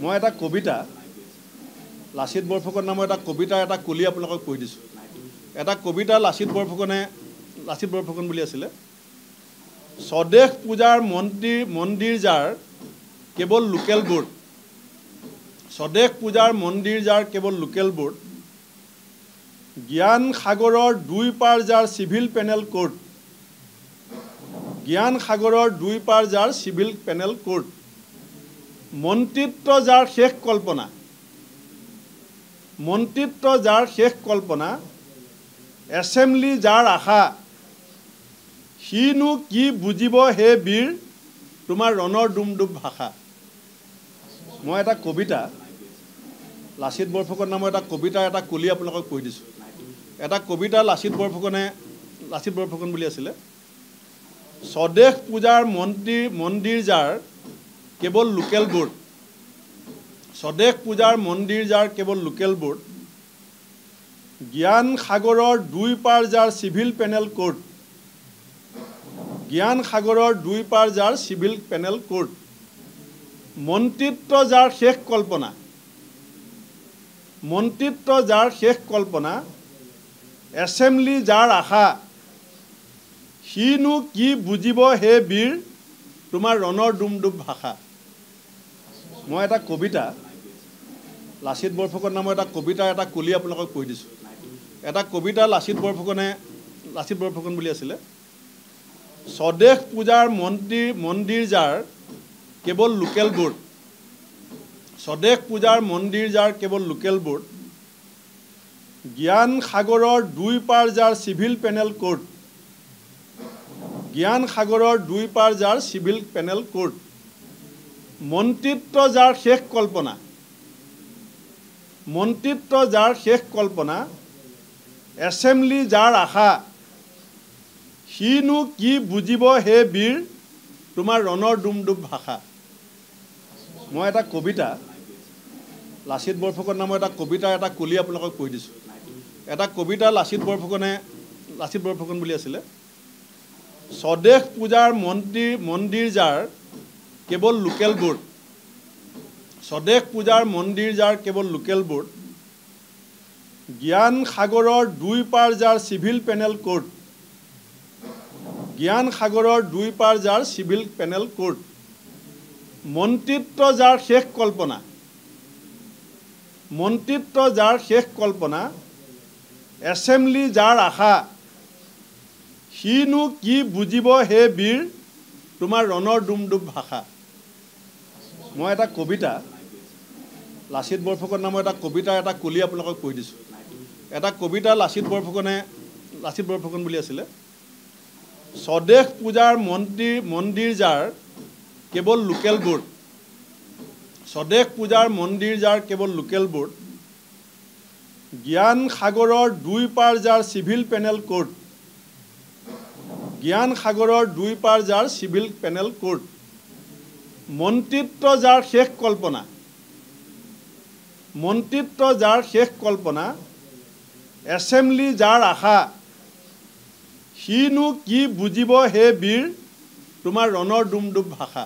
মই এটা কবিতা লাচিত বৰফুকন নামৰ এটা কবিতা এটা কলি আপোনালোকক পঢ়ি দিছোঁ। এটা কবিতা লাচিত বৰফুকন বুলি আছিলে। স্বদেশ পূজাৰ মন্দিৰ যাৰ কেৱল লোকেল বোৰ্ড, স্বদেশ পূজাৰ মন্দিৰ যাৰ কেৱল লোকেল বোৰ্ড, জ্ঞান সাগৰৰ দুই পাৰ যাৰ চিভিল পেনেল কোৰ্ট, জ্ঞান সাগৰৰ দুই পাৰ যাৰ চিভিল পেনেল কোৰ্ট, মন্ত্ৰিত্ব যাৰ শেষ কল্পনা, মন্ত্ৰিত্ব যাৰ শেষ কল্পনা, এছেম্বলি যাৰ আশা, সিনো কি বুজিব হে বীৰ তোমাৰ ৰণৰ ডুমডুম ভাষা। মই এটা কবিতা লাচিত বৰফুকন নামৰ এটা কবিতা এটা কলি আপোনালোকক পঢ়ি দিছোঁ। এটা কবিতা লাচিত বৰফুকন বুলি আছিলে। স্বদেশ পূজাৰ মন্দিৰ যাৰ কেৱল লোকেল বোৰ্ড, স্বদেশ পূজাৰ মন্দিৰ যাৰ কেৱল লোকেল বোৰ্ড, জ্ঞান সাগৰৰ দুই পাৰ যাৰ চিভিল পেনেল কোৰ্ট, জ্ঞান সাগৰৰ দুই পাৰ যাৰ চিভিল পেনেল কোৰ্ট, মন্ত্ৰিত্ব যাৰ শেষ কল্পনা, মন্ত্ৰিত্ব যাৰ শেষ কল্পনা, এছেম্বলি যাৰ আশা, সিনো কি বুজিব হে বীৰ তোমাৰ ৰণৰ ডুমডুম ভাষা। মই এটা কবিতা লাচিত বৰফুকন নামৰ এটা কবিতা এটা কলি আপোনালোকক পঢ়ি দিছোঁ। এটা কবিতা লাচিত বৰফুকন বুলি আছিলে। স্বদেশ পূজাৰ মন্দিৰ যাৰ কেৱল লোকেল বোৰ্ড, স্বদেশ পূজাৰ মন্দিৰ যাৰ কেৱল লোকেল বোৰ্ড, জ্ঞান সাগৰৰ দুই পাৰ যাৰ চিভিল পেনেল কোৰ্ট, জ্ঞান সাগৰৰ দুই পাৰ যাৰ চিভিল পেনেল কোৰ্ট, মন্ত্ৰিত্ব যাৰ শেষ কল্পনা, মন্ত্ৰিত্ব যাৰ শেষ কল্পনা, এছেম্বলি যাৰ আশা, সিনো কি বুজিব হে বীৰ তোমাৰ ৰণৰ ডুমডুম ভাষা। মই এটা কবিতা লাচিত বৰফুকন নামৰ এটা কবিতা এটা কলি আপোনালোকক পঢ়ি দিছোঁ। এটা কবিতা লাচিত বৰফুকন বুলি আছিলে। স্বদেশ পূজাৰ মন্দিৰ যাৰ কেৱল লোকেল বোৰ্ড, স্বদেশ পূজাৰ মন্দিৰ যাৰ কেৱল লোকেল বোৰ্ড, জ্ঞান সাগৰৰ দুই পাৰ যাৰ চিভিল পেনেল কোৰ্ট, জ্ঞান সাগৰৰ দুই পাৰ যাৰ চিভিল পেনেল কোৰ্ট, মন্ত্ৰিত্ব যাৰ শেষ কল্পনা, মন্ত্ৰিত্ব যাৰ শেষ কল্পনা, এছেম্বলি যাৰ আশা, সিনো কি বুজিব হে বীৰ তোমাৰ ৰণৰ ডুমডুম ভাষা। মই এটা কবিতা লাচিত বৰফুকন নামৰ এটা কবিতা এটা কলি আপোনালোকক পঢ়ি দিছোঁ। এটা কবিতা লাচিত বৰফুকন বুলি আছিলে। স্বদেশ পূজাৰ মন্দিৰ যাৰ কেৱল লোকেল বোৰ্ড, স্বদেশ পূজাৰ মন্দিৰ যাৰ কেৱল লোকেল বোৰ্ড, জ্ঞান সাগৰৰ দুই পাৰ যাৰ চিভিল পেনেল কোৰ্ট, জ্ঞান সাগৰৰ দুই পাৰ যাৰ চিভিল পেনেল কোৰ্ট, মন্ত্ৰিত্ব যাৰ শেষ কল্পনা, মন্ত্ৰিত্ব যাৰ শেষ কল্পনা, এছেম্বলি যাৰ আশা, সিনো কি বুজিব হে বীৰ তোমাৰ ৰণৰ ডুমডুম ভাষা।